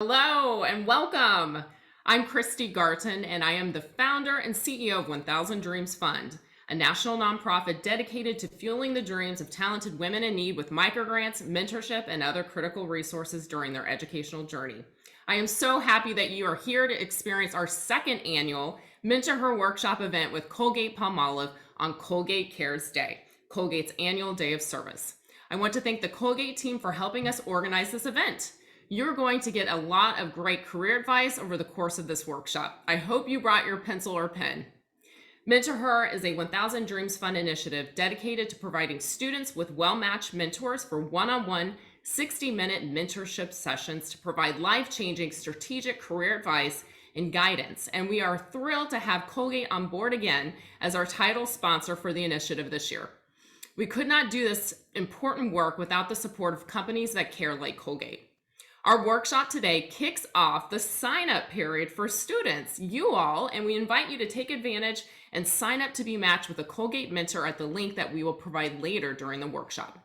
Hello and welcome. I'm Christy Garton and I am the founder and CEO of 1000 Dreams Fund, a national nonprofit dedicated to fueling the dreams of talented women in need with microgrants, mentorship, and other critical resources during their educational journey. I am so happy that you are here to experience our second annual MentorHER workshop event with Colgate-Palmolive on Colgate Cares Day, Colgate's annual day of service. I want to thank the Colgate team for helping us organize this event. You're going to get a lot of great career advice over the course of this workshop. I hope you brought your pencil or pen. MentorHER is a 1000 Dreams Fund initiative dedicated to providing students with well-matched mentors for one-on-one 60-minute mentorship sessions to provide life-changing strategic career advice and guidance. And we are thrilled to have Colgate on board again as our title sponsor for the initiative this year. We could not do this important work without the support of companies that care like Colgate. Our workshop today kicks off the sign-up period for students, you all, and we invite you to take advantage and sign up to be matched with a Colgate mentor at the link that we will provide later during the workshop.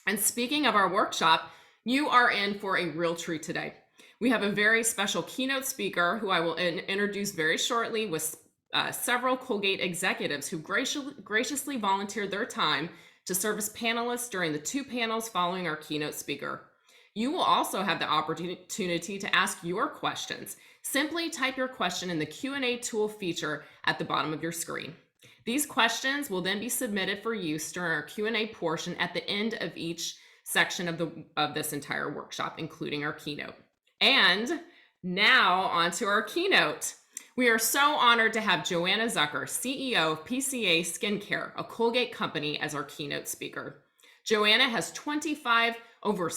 And speaking of our workshop, you are in for a real treat today. We have a very special keynote speaker who I will introduce very shortly with several Colgate executives who graciously volunteered their time to serve as panelists during the 2 panels following our keynote speaker. You will also have the opportunity to ask your questions. Simply type your question in the Q&A tool feature at the bottom of your screen. These questions will then be submitted for use during our Q&A portion at the end of each section of this entire workshop, including our keynote. And now onto our keynote. We are so honored to have Joanna Zucker, CEO of PCA Skin, a Colgate company, as our keynote speaker. Joanna has over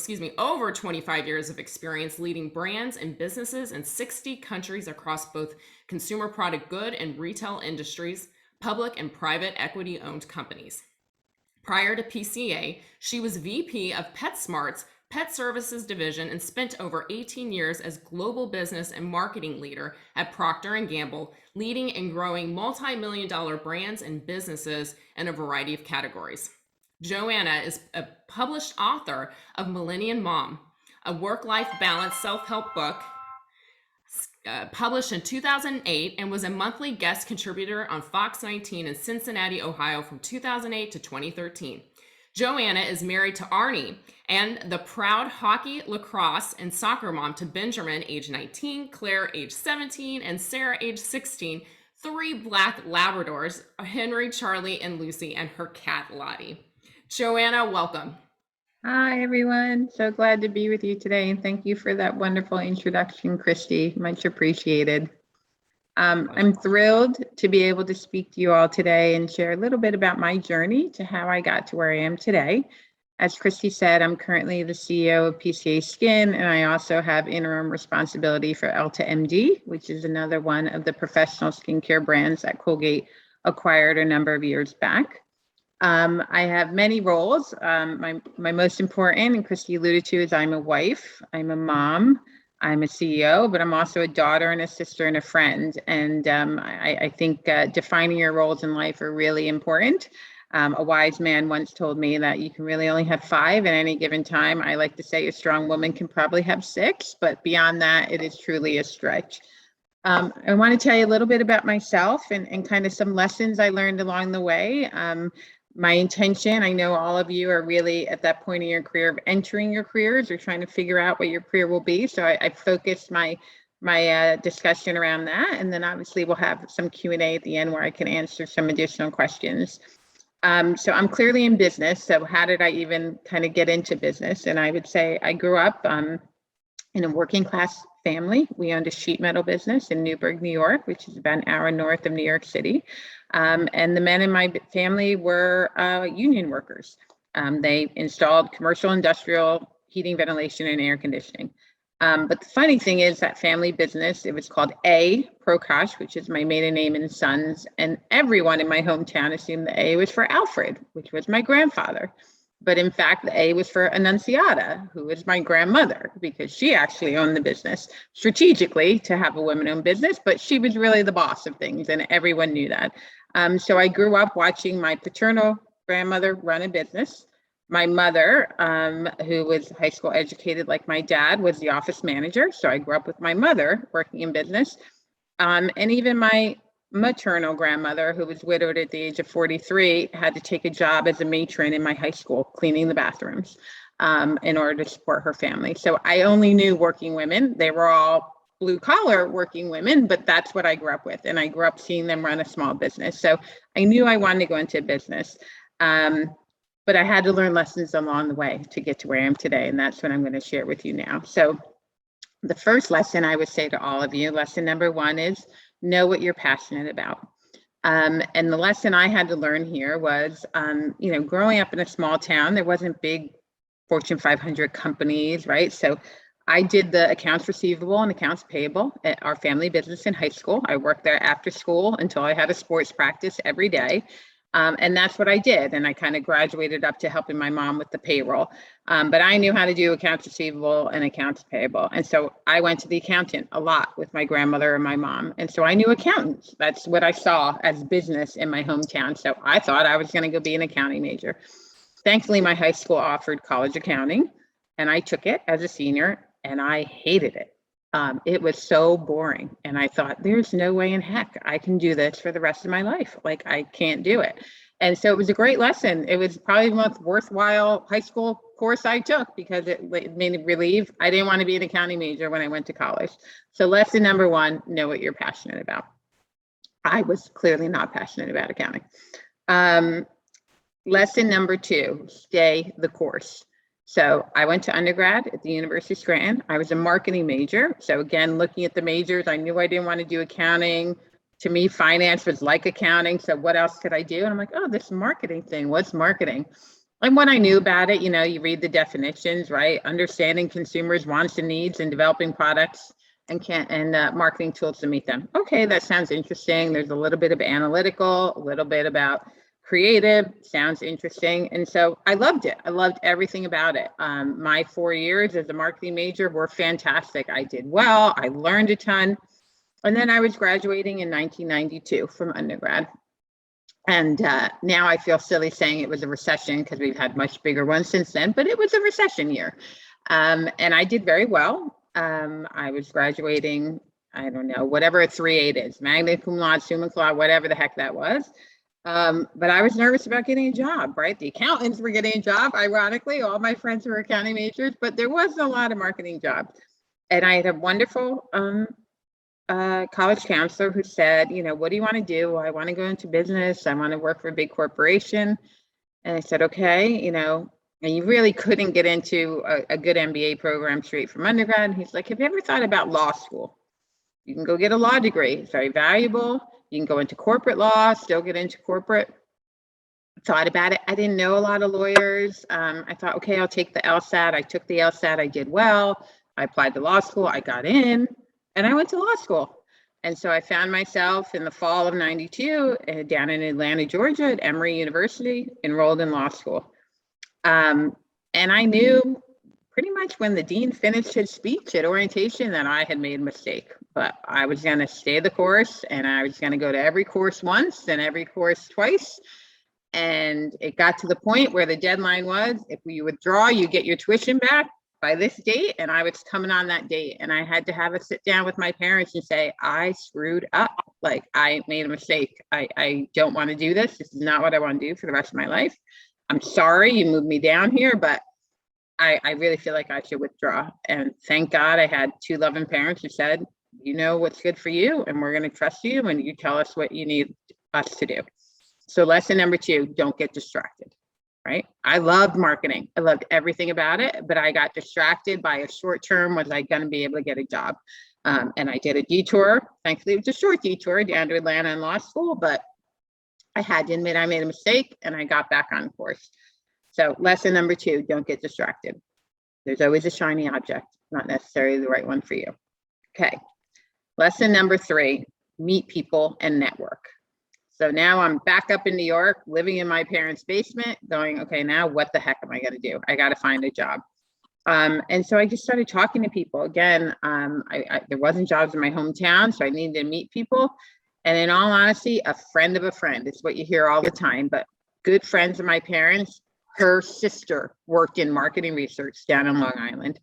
25 years of experience leading brands and businesses in 60 countries across both consumer product good and retail industries, public and private equity-owned companies. Prior to PCA, she was VP of PetSmart's Pet Services Division and spent over 18 years as global business and marketing leader at Procter & Gamble, leading and growing multi-million-dollar brands and businesses in a variety of categories. Joanna is a published author of Millennium Mom, a work-life balance self-help book published in 2008, and was a monthly guest contributor on Fox 19 in Cincinnati, Ohio from 2008 to 2013. Joanna is married to Arnie and the proud hockey, lacrosse, and soccer mom to Benjamin, age 19, Claire, age 17, and Sarah, age 16, 3 black Labradors, Henry, Charlie, and Lucy, and her cat, Lottie. Joanna, welcome. Hi, everyone. So glad to be with you today. And thank you for that wonderful introduction, Christy. Much appreciated. I'm thrilled to be able to speak to you all today and share a little bit about my journey to how I got to where I am today. As Christy said, I'm currently the CEO of PCA Skin, and I also have interim responsibility for Elta MD, which is another one of the professional skincare brands that Colgate acquired a number of years back. I have many roles. My most important, and Christy alluded to, is I'm a wife, I'm a mom, I'm a CEO, but I'm also a daughter and a sister and a friend. And I think defining your roles in life are really important. A wise man once told me that you can really only have 5 at any given time. I like to say a strong woman can probably have 6, but beyond that, it is truly a stretch. I want to tell you a little bit about myself and kind of some lessons I learned along the way. My intention, I know all of you are really at that point in your career of entering your careers or trying to figure out what your career will be. So I focused my discussion around that. And then obviously we'll have some Q&A at the end where I can answer some additional questions. So I'm clearly in business. So how did I even kind of get into business? And I would say I grew up in a working class family. We owned a sheet metal business in Newburg, New York, which is about an hour north of New York City. And the men in my family were union workers. They installed commercial, industrial heating, ventilation, and air conditioning. But the funny thing is that family business, it was called A. Prakash, which is my maiden name and Sons. And everyone in my hometown assumed the A was for Alfred, which was my grandfather. But in fact, the A was for Annunziata, who was my grandmother, because she actually owned the business strategically to have a women-owned business, but she was really the boss of things, and everyone knew that. So I grew up watching my paternal grandmother run a business. My mother, who was high school educated like my dad, was the office manager. So I grew up with my mother working in business. And even my maternal grandmother, who was widowed at the age of 43, had to take a job as a matron in my high school, cleaning the bathrooms, in order to support her family. So I only knew working women. They were all blue collar working women, but that's what I grew up with. And I grew up seeing them run a small business. So I knew I wanted to go into business. But I had to learn lessons along the way to get to where I am today. And that's what I'm going to share with you now. So the first lesson I would say to all of you, lesson number one, is know what you're passionate about. And the lesson I had to learn here was, growing up in a small town, there wasn't big Fortune 500 companies, right? So I did the accounts receivable and accounts payable at our family business in high school. I worked there after school until I had a sports practice every day. And that's what I did. And I kind of graduated up to helping my mom with the payroll. But I knew how to do accounts receivable and accounts payable. And so I went to the accountant a lot with my grandmother and my mom. And so I knew accountants. That's what I saw as business in my hometown. So I thought I was going to go be an accounting major. Thankfully, my high school offered college accounting, and I took it as a senior, and I hated it. It was so boring. And I thought, there's no way in heck I can do this for the rest of my life. Like, I can't do it. And so it was a great lesson. It was probably the most worthwhile high school course I took because it made me relieve. I didn't want to be an accounting major when I went to college. So lesson number one, know what you're passionate about. I was clearly not passionate about accounting. Lesson number two, stay the course. So I went to undergrad at the University of Scranton. I was a marketing major. So again, looking at the majors, I knew I didn't want to do accounting. To me, finance was like accounting. So what else could I do? And I'm like, oh, this marketing thing, what's marketing? And when I knew about it, you read the definitions, right? Understanding consumers' wants and needs and developing products and marketing tools to meet them. Okay, that sounds interesting. There's a little bit of analytical, a little bit about creative, sounds interesting. And so I loved it. I loved everything about it. My 4 years as a marketing major were fantastic. I did well. I learned a ton. And then I was graduating in 1992 from undergrad. And now I feel silly saying it was a recession because we've had much bigger ones since then, but it was a recession year. And I did very well. I was graduating, I don't know, whatever a 3.8 is, magna cum laude, summa cum laude, whatever the heck that was. But I was nervous about getting a job, right? The accountants were getting a job, ironically, all my friends were accounting majors, but there wasn't a lot of marketing jobs. And I had a wonderful college counselor who said, what do you want to do? I want to go into business. I want to work for a big corporation. And I said, okay, and you really couldn't get into a good MBA program straight from undergrad. And he's like, have you ever thought about law school? You can go get a law degree. It's very valuable. You can go into corporate law, still get into corporate. Thought about it. I didn't know a lot of lawyers. I thought, okay, I'll take the LSAT. I took the LSAT. I did well. I applied to law school. I got in and I went to law school. And so I found myself in the fall of 92 down in Atlanta, Georgia at Emory University, enrolled in law school. And I knew pretty much when the dean finished his speech at orientation that I had made a mistake, but I was going to stay the course and I was going to go to every course once and every course twice. And it got to the point where the deadline was, if you withdraw, you get your tuition back by this date. And I was coming on that date and I had to have a sit down with my parents and say, I screwed up. Like, I made a mistake. I don't want to do this. This is not what I want to do for the rest of my life. I'm sorry you moved me down here, but I really feel like I should withdraw. And thank God I had two loving parents who said, you know what's good for you, and we're going to trust you, and you tell us what you need us to do. So lesson number two, don't get distracted, right? I loved marketing. I loved everything about it, but I got distracted by a short term, was I going to be able to get a job? And I did a detour. Thankfully, it was a short detour down to Atlanta in law school, but I had to admit I made a mistake and I got back on course. So lesson number two, don't get distracted. There's always a shiny object, not necessarily the right one for you. Okay. Lesson number three, meet people and network. So now I'm back up in New York, living in my parents' basement, going, okay, now what the heck am I going to do? I got to find a job. And so I just started talking to people. Again, there wasn't jobs in my hometown, so I needed to meet people. And in all honesty, a friend of a friend is what you hear all the time, but good friends of my parents her sister worked in marketing research down in Long Island.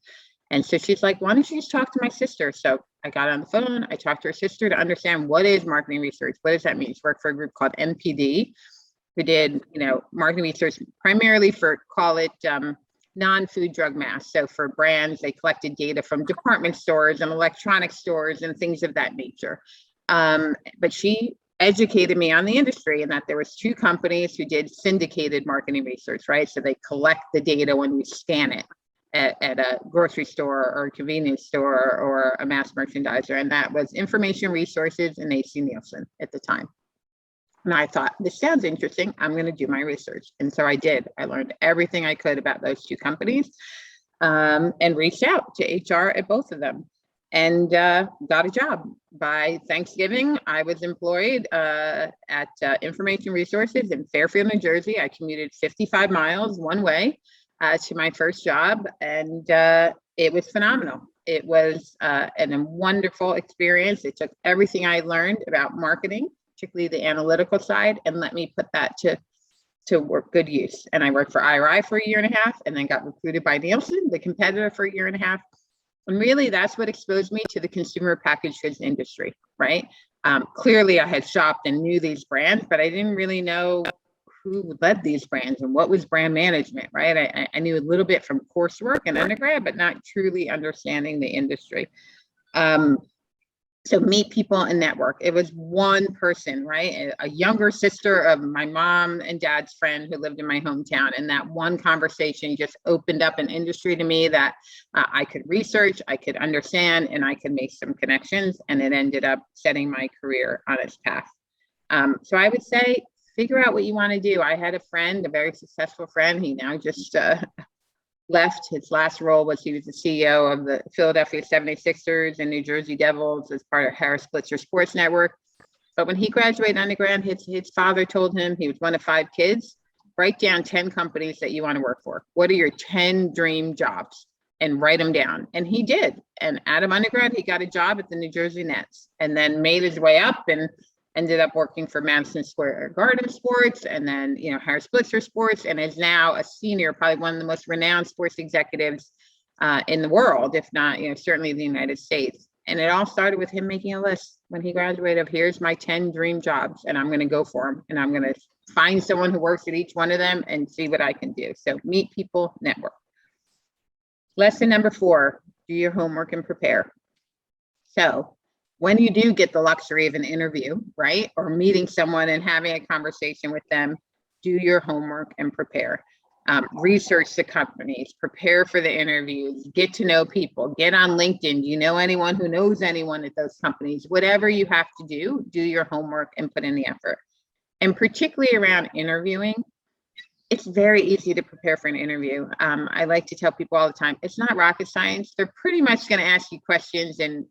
And so she's like, why don't you just talk to my sister? So I got on the phone, I talked to her sister to understand what is marketing research. What does that mean? She worked for a group called NPD, who did, marketing research primarily for, call it non-food drug mass. So for brands, they collected data from department stores and electronic stores and things of that nature. But she educated me on the industry and that there was 2 companies who did syndicated marketing research, right? So they collect the data when you scan it at a grocery store or a convenience store or a mass merchandiser. And that was Information Resources and AC Nielsen at the time. And I thought, this sounds interesting. I'm going to do my research. And so I did. I learned everything I could about those 2 companies and reached out to HR at both of them and got a job. By Thanksgiving, I was employed at Information Resources in Fairfield, New Jersey. I commuted 55 miles one way to my first job, and it was phenomenal. It was a wonderful experience. It took everything I learned about marketing, particularly the analytical side, and let me put that to work good use. And I worked for IRI for a year and a half, and then got recruited by Nielsen, the competitor, for a year and a half. And really, that's what exposed me to the consumer packaged goods industry, right? Clearly, I had shopped and knew these brands, but I didn't really know who led these brands and what was brand management, right? I knew a little bit from coursework and undergrad, but not truly understanding the industry. So meet people and network. It was one person, right? A younger sister of my mom and dad's friend who lived in my hometown. And that one conversation just opened up an industry to me that I could research, I could understand, and I could make some connections. And it ended up setting my career on its path. So I would say, figure out what you want to do. I had a friend, a very successful friend. He now just left. His last role was he was the CEO of the Philadelphia 76ers and New Jersey Devils as part of Harris Blitzer Sports Network. But when he graduated undergrad, his father told him, he was one of 5 kids, write down 10 companies that you want to work for. What are your 10 dream jobs? And write them down. And he did. And out of undergrad, he got a job at the New Jersey Nets and then made his way up and ended up working for Madison Square Garden Sports and then, Harris Blitzer Sports, and is now a senior, probably one of the most renowned sports executives in the world, if not, certainly the United States. And it all started with him making a list when he graduated of, here's my 10 dream jobs, and I'm going to go for them. And I'm going to find someone who works at each one of them and see what I can do. So meet people, network. Lesson number 4, do your homework and prepare. So when you do get the luxury of an interview, right, or meeting someone and having a conversation with them, do your homework and prepare. Research the companies, prepare for the interviews, get to know people, get on LinkedIn. Do you know anyone who knows anyone at those companies? Whatever you have to do your homework and put in the effort. And particularly around interviewing, it's very easy to prepare for an interview. I like to tell people all the time, it's not rocket science. They're pretty much going to ask you questions in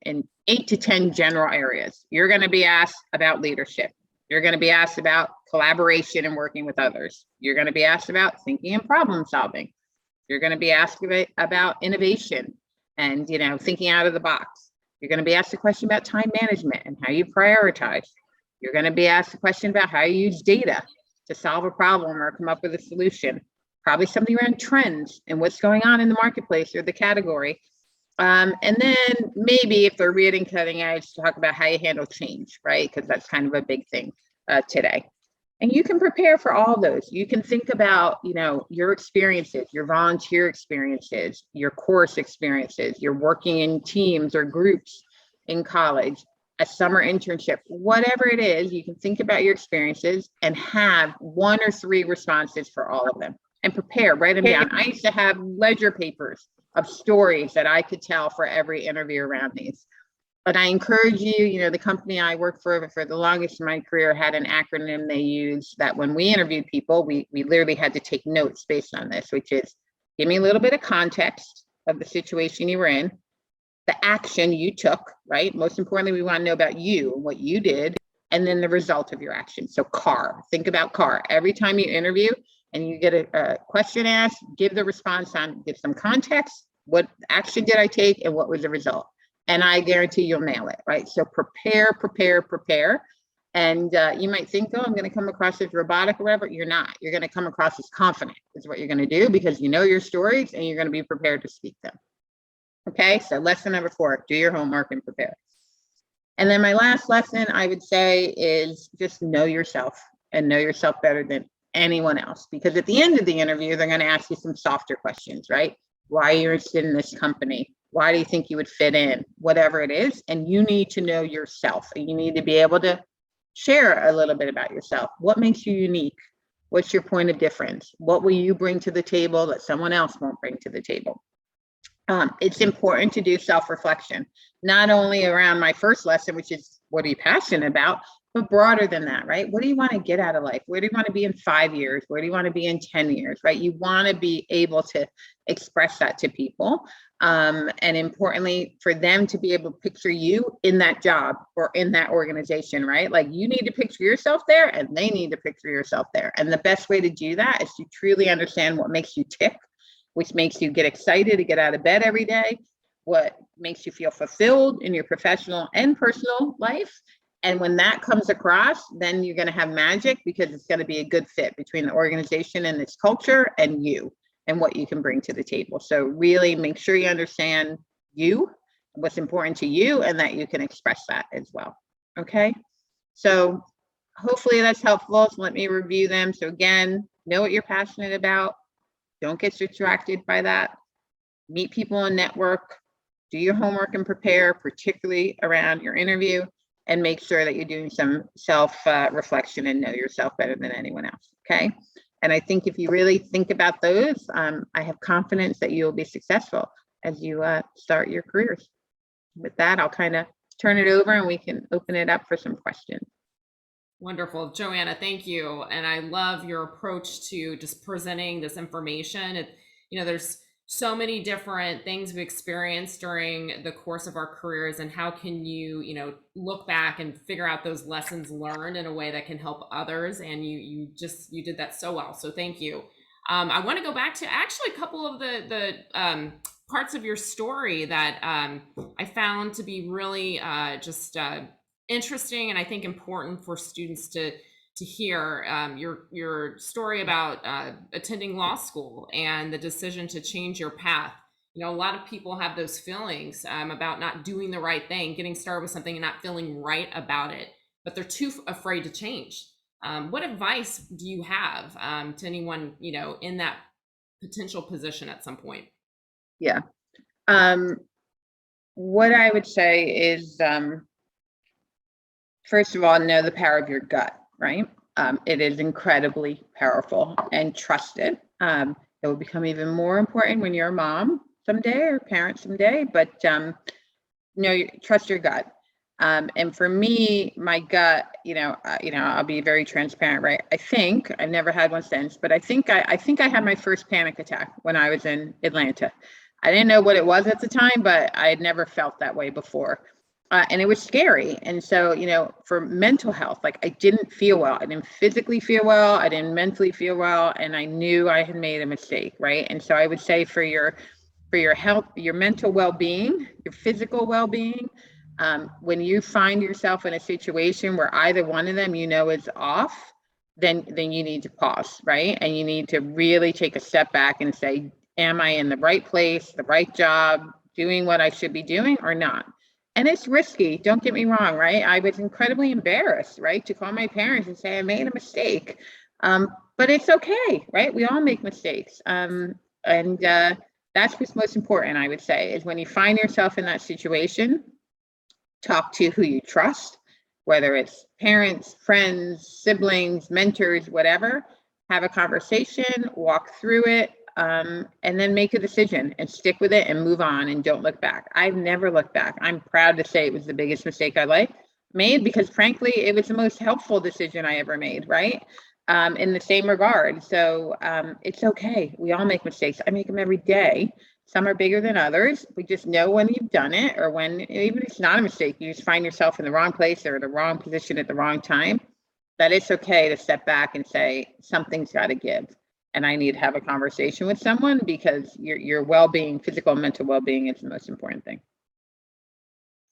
8 to 10 general areas. You're going to be asked about leadership. You're going to be asked about collaboration and working with others. You're going to be asked about thinking and problem solving. You're going to be asked about innovation and, thinking out of the box. You're going to be asked a question about time management and how you prioritize. You're going to be asked a question about how you use data to solve a problem or come up with a solution. Probably something around trends and what's going on in the marketplace or the category. And then maybe if they're reading cutting edge, talk about how you handle change, right? Because that's kind of a big thing today. And you can prepare for all those. You can think about, your experiences, your volunteer experiences, your course experiences, your working in teams or groups in college, a summer internship, whatever it is, you can think about your experiences and have 1 or 3 responses for all of them and prepare, write them down. I used to have ledger papers of stories that I could tell for every interview around these. But I encourage you, the company I worked for the longest in my career had an acronym they used that when we interviewed people, we literally had to take notes based on this, which is give me a little bit of context of the situation you were in, the action you took, right? Most importantly, we want to know about you, what you did, and then the result of your action. So CAR, think about CAR. Every time you interview and you get a question asked, give the response on, give some context, what action did I take and what was the result? And I guarantee you'll nail it, right? So prepare. And you might think, oh, I'm going to come across as robotic or whatever. You're not. You're going to come across as confident is what you're going to do, because you know your stories and you're going to be prepared to speak them. Okay, so lesson number 4, do your homework and prepare. And then my last lesson, I would say, is just know yourself, and know yourself better than anyone else. Because at the end of the interview, they're going to ask you some softer questions, right? Why are you interested in this company? Why do you think you would fit in? Whatever it is. And you need to know yourself. And you need to be able to share a little bit about yourself. What makes you unique? What's your point of difference? What will you bring to the table that someone else won't bring to the table? It's important to do self-reflection, not only around my first lesson, which is what are you passionate about, but broader than that, right? What do you want to get out of life? Where do you want to be in 5 years? Where do you want to be in 10 years, right? You want to be able to express that to people. And importantly, for them to be able to picture you in that job or in that organization, right? Like you need to picture yourself there and they need to picture yourself there. And the best way to do that is to truly understand what makes you tick, which makes you get excited to get out of bed every day, what makes you feel fulfilled in your professional and personal life. And when that comes across, then you're going to have magic, because it's going to be a good fit between the organization and its culture and you and what you can bring to the table. So really make sure you understand you, what's important to you, and that you can express that as well. Okay. So hopefully that's helpful. So let me review them. So again, know what you're passionate about. Don't get distracted by that. Meet people and network. Do your homework and prepare, particularly around your interview, and make sure that you're doing some self-reflection and know yourself better than anyone else. Okay. And I think if you really think about those, I have confidence that you'll be successful as you start your careers. With that, I'll kind of turn it over and we can open it up for some questions. Wonderful. Joanna, thank you. And I love your approach to just presenting this information. There's so many different things we experience during the course of our careers, and how can you, look back and figure out those lessons learned in a way that can help others. And you did that so well. So thank you. I want to go back to actually a couple of the parts of your story that I found to be really interesting, and I think important for students to hear. Your story about attending law school and the decision to change your path. A lot of people have those feelings about not doing the right thing, getting started with something and not feeling right about it, but they're too afraid to change. What advice do you have to anyone, in that potential position at some point? Yeah. What I would say is, first of all, know the power of your gut, right? It is incredibly powerful, and trust it. It will become even more important when you're a mom someday or parent someday, but trust your gut. And for me, my gut, I'll be very transparent, right? I think I've never had one since, but I think I had my first panic attack when I was in Atlanta. I didn't know what it was at the time, but I had never felt that way before. And it was scary. And so, for mental health, like I didn't feel well. I didn't physically feel well. I didn't mentally feel well. And I knew I had made a mistake, right? And so I would say for your health, your mental well-being, your physical well-being, when you find yourself in a situation where either one of them, is off, then you need to pause, right? And you need to really take a step back and say, am I in the right place, the right job, doing what I should be doing or not? And it's risky, don't get me wrong, right? I was incredibly embarrassed, right, to call my parents and say I made a mistake. But it's okay, right? We all make mistakes. And that's what's most important, I would say, is when you find yourself in that situation, talk to who you trust, whether it's parents, friends, siblings, mentors, whatever. Have a conversation, walk through it, and then make a decision and stick with it and move on and don't look back. I've never looked back. I'm proud to say it was the biggest mistake I made, because frankly, it was the most helpful decision I ever made, right? In the same regard. So it's okay. We all make mistakes. I make them every day. Some are bigger than others. We just know when you've done it, or when, even if it's not a mistake, you just find yourself in the wrong place or the wrong position at the wrong time, that it's okay to step back and say, something's got to give. And I need to have a conversation with someone, because your well-being, physical and mental well-being, is the most important thing.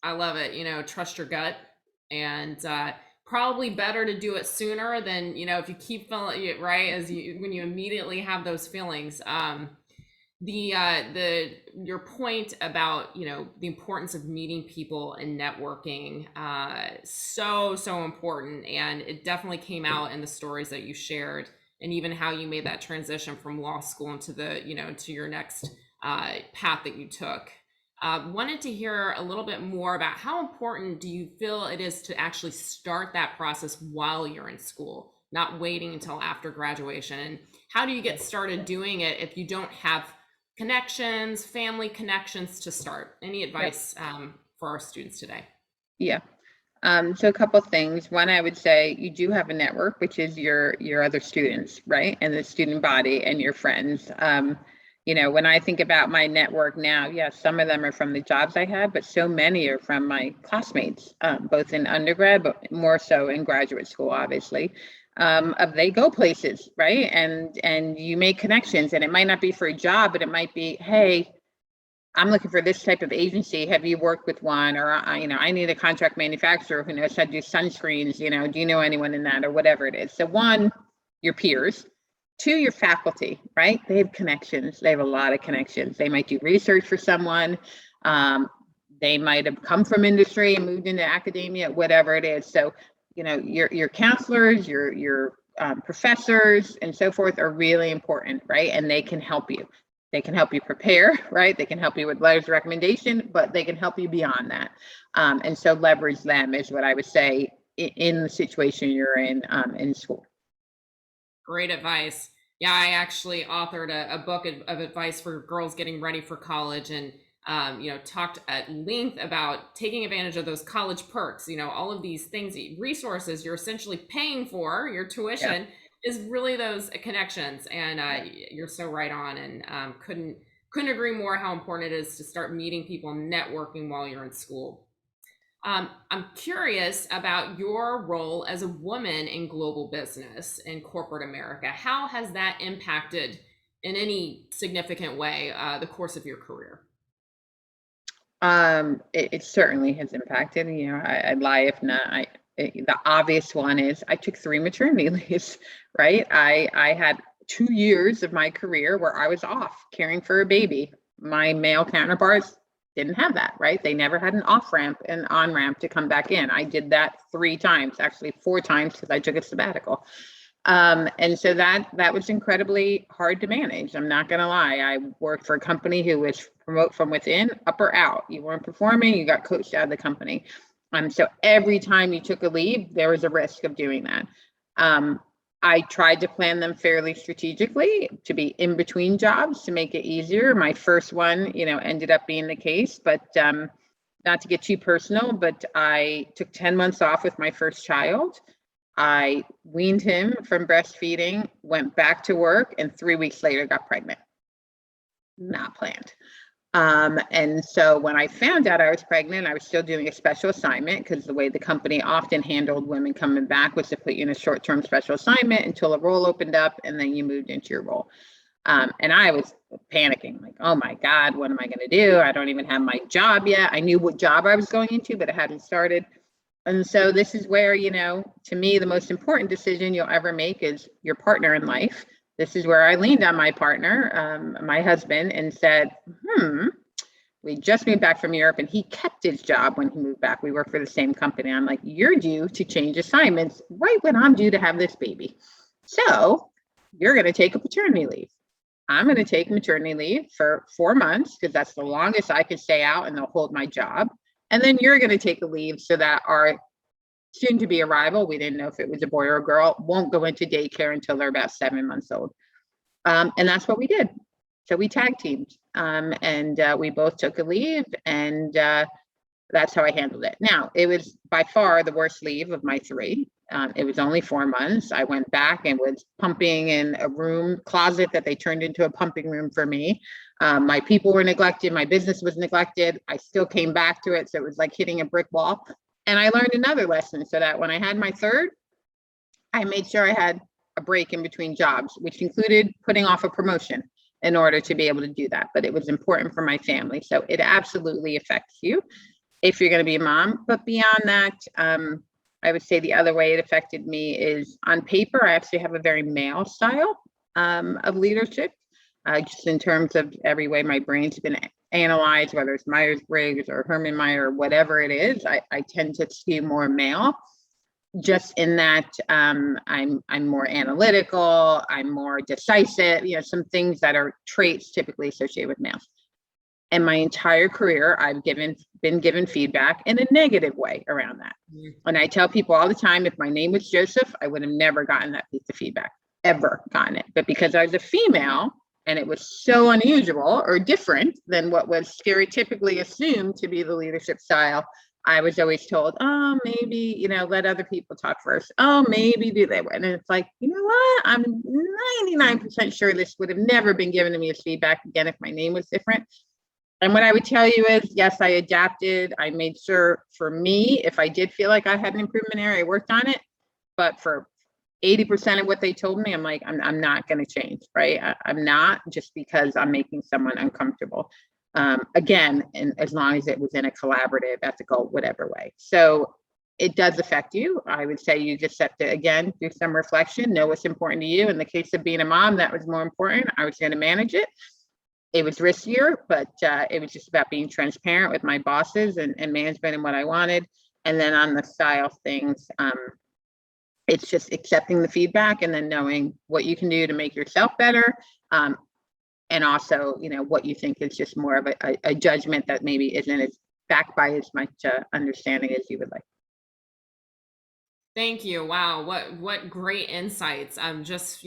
I love it. Trust your gut. And probably better to do it sooner than, if you keep feeling it, right, when you immediately have those feelings. Your point about, the importance of meeting people and networking, so important, and it definitely came out in the stories that you shared, and even how you made that transition from law school into to your next path that you took. Wanted to hear a little bit more about how important do you feel it is to actually start that process while you're in school, not waiting until after graduation, and how do you get started doing it if you don't have connections, family connections to start? Any advice for our students today? Yeah. So a couple things. One, I would say you do have a network, which is your other students, right? And the student body and your friends. When I think about my network now, yes, some of them are from the jobs I had, but so many are from my classmates, both in undergrad, but more so in graduate school, obviously. They go places, right? And you make connections, and it might not be for a job, but it might be, hey, I'm looking for this type of agency. Have you worked with one? Or, I need a contract manufacturer who knows how to do sunscreens. Do you know anyone in that, or whatever it is? So one, your peers. Two, your faculty, right? They have connections. They have a lot of connections. They might do research for someone. They might have come from industry and moved into academia, whatever it is. So, your counselors, your professors, and so forth are really important, right? And they can help you. They can help you prepare, right? They can help you with letters of recommendation, but they can help you beyond that. And so leverage them is what I would say in the situation you're in school. Great advice. Yeah, I actually authored a book of advice for girls getting ready for college, and talked at length about taking advantage of those college perks. All of these things, resources you're essentially paying for, your tuition is really those connections. And you're so right on, and couldn't agree more how important it is to start meeting people and networking while you're in school. I'm curious about your role as a woman in global business in corporate America. How has that impacted in any significant way the course of your career? It certainly has impacted. I'd lie if not. The obvious one is I took 3 maternity leaves, right? I had 2 years of my career where I was off caring for a baby. My male counterparts didn't have that, right? They never had an off ramp and on ramp to come back in. I did that 3 times, actually 4 times, because I took a sabbatical. And so that was incredibly hard to manage. I'm not going to lie. I worked for a company who was promote from within, up or out. You weren't performing, you got coached out of the company. So every time you took a leave, there was a risk of doing that. I tried to plan them fairly strategically to be in between jobs to make it easier. My first one, ended up being the case, but not to get too personal, but I took 10 months off with my first child. I weaned him from breastfeeding, went back to work, and 3 weeks later got pregnant. Not planned. And so when I found out I was pregnant, I was still doing a special assignment, because the way the company often handled women coming back was to put you in a short-term special assignment until a role opened up, and then you moved into your role. And I was panicking, like, oh my God, what am I going to do? I don't even have my job yet. I knew what job I was going into, but it hadn't started. And so this is where, to me, the most important decision you'll ever make is your partner in life. This is where I leaned on my partner, my husband, and said, we just moved back from Europe, and he kept his job when he moved back. We work for the same company. I'm like, you're due to change assignments right when I'm due to have this baby. So you're going to take a paternity leave. I'm going to take maternity leave for 4 months, because that's the longest I could stay out and they'll hold my job. And then you're going to take a leave so that our soon to be arrival, we didn't know if it was a boy or a girl, won't go into daycare until they're about 7 months old. And that's what we did. So we tag teamed, and we both took a leave, and that's how I handled it. Now, it was by far the worst leave of my 3. It was only 4 months. I went back and was pumping in a closet that they turned into a pumping room for me. My people were neglected. My business was neglected. I still came back to it. So it was like hitting a brick wall. And I learned another lesson, so that when I had my 3rd, I made sure I had a break in between jobs, which included putting off a promotion in order to be able to do that. But it was important for my family. So it absolutely affects you if you're going to be a mom. But beyond that, I would say the other way it affected me is on paper, I actually have a very male style of leadership, just in terms of every way my brain's been analyzed, whether it's Myers-Briggs or Herman Meyer, or whatever it is, I tend to skew more male, just in that I'm more analytical, I'm more decisive, some things that are traits typically associated with males. And my entire career, I've been given feedback in a negative way around that. And I tell people all the time, if my name was Joseph, I would have never gotten that piece of feedback, ever gotten it. But because I was a female and it was so unusual or different than what was stereotypically assumed to be the leadership style, I was always told, oh, maybe, let other people talk first. Oh, maybe do they? And it's like, you know what? I'm 99% sure this would have never been given to me as feedback again if my name was different. And what I would tell you is, yes, I adapted. I made sure for me, if I did feel like I had an improvement area, I worked on it. But for 80% of what they told me, I'm like, I'm not going to change, right? I'm not, just because I'm making someone uncomfortable. Again, and as long as it was in a collaborative, ethical, whatever way. So it does affect you. I would say you just have to, again, do some reflection, know what's important to you. In the case of being a mom, that was more important. I was going to manage it. It was riskier, but it was just about being transparent with my bosses and management and what I wanted. And then on the style things, it's just accepting the feedback and then knowing what you can do to make yourself better. And also, what you think is just more of a judgment that maybe isn't as backed by as much understanding as you would like. Thank you. Wow, what great insights. Just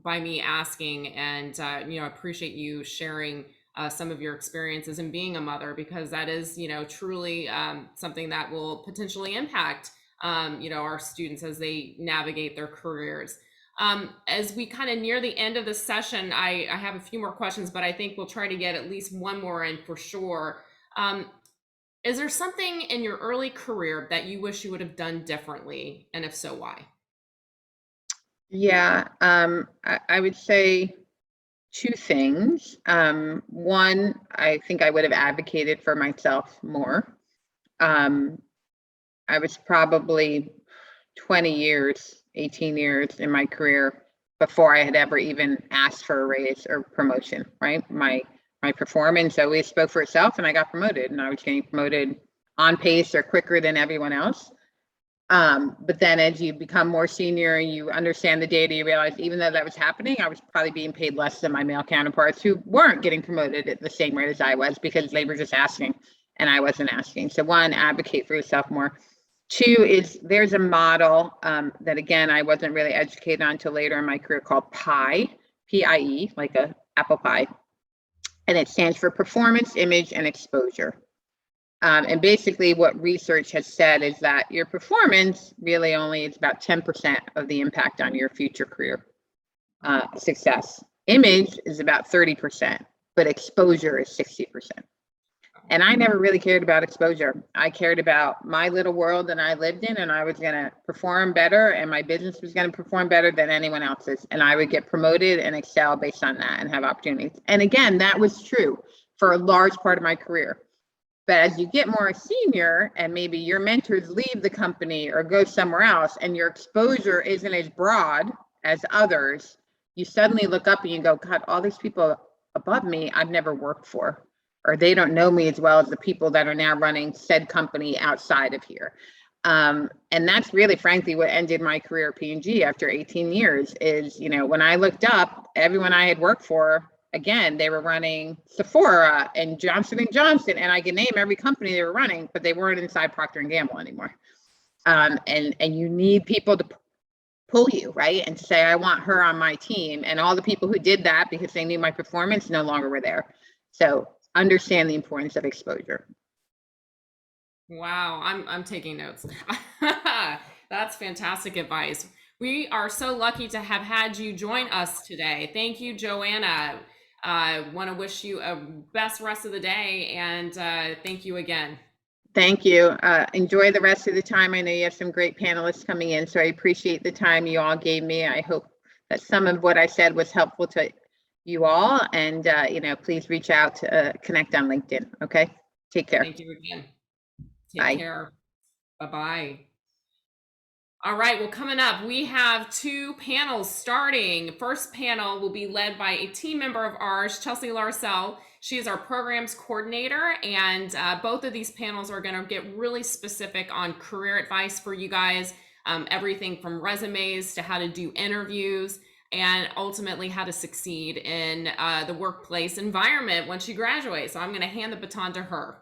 by me asking, and appreciate you sharing some of your experiences in being a mother, because that is truly something that will potentially impact our students as they navigate their careers. As we kind of near the end of the session, I have a few more questions, but I think we'll try to get at least one more in for sure. Is there something in your early career that you wish you would have done differently? And if so, why? Yeah, I would say two things. One, I think I would have advocated for myself more. I was probably 20 years, 18 years in my career before I had ever even asked for a raise or promotion, right? My performance always spoke for itself, and I got promoted, and I was getting promoted on pace or quicker than everyone else. But then as you become more senior and you understand the data, you realize even though that was happening, I was probably being paid less than my male counterparts who weren't getting promoted at the same rate as I was, because they were just asking and I wasn't asking. So one, advocate for yourself more. Two is, there's a model that, again, I wasn't really educated on until later in my career, called PIE, P-I-E, like a apple pie. And it stands for performance, image, and exposure. And basically what research has said is that your performance really only is about 10% of the impact on your future career success. Image is about 30%, but exposure is 60%. And I never really cared about exposure. I cared about my little world that I lived in, and I was going to perform better, and my business was going to perform better than anyone else's. And I would get promoted and excel based on that and have opportunities. And again, that was true for a large part of my career. But as you get more senior and maybe your mentors leave the company or go somewhere else, and your exposure isn't as broad as others, you suddenly look up and you go, God, all these people above me I've never worked for, or they don't know me as well as the people that are now running said company outside of here. And that's really, frankly, what ended my career at P&G after 18 years is, when I looked up, everyone I had worked for, again, they were running Sephora and Johnson & Johnson, and I can name every company they were running, but they weren't inside Procter & Gamble anymore. And you need people to pull you, right? And say, I want her on my team. And all the people who did that because they knew my performance no longer were there. So understand the importance of exposure. Wow, I'm taking notes. That's fantastic advice. We are so lucky to have had you join us today. Thank you, Joanna. I want to wish you a best rest of the day, and thank you again. Thank you. Enjoy the rest of the time. I know you have some great panelists coming in, so I appreciate the time you all gave me. I hope that some of what I said was helpful to you all, and please reach out to connect on LinkedIn. Okay, take care. Thank you again. Take Bye. care. Bye-bye. All right, well, coming up, we have two panels starting. First panel will be led by a team member of ours, Chelsea Larcel. She is our programs coordinator, and both of these panels are going to get really specific on career advice for you guys, everything from resumes to how to do interviews, and ultimately how to succeed in the workplace environment once you graduate. So I'm going to hand the baton to her.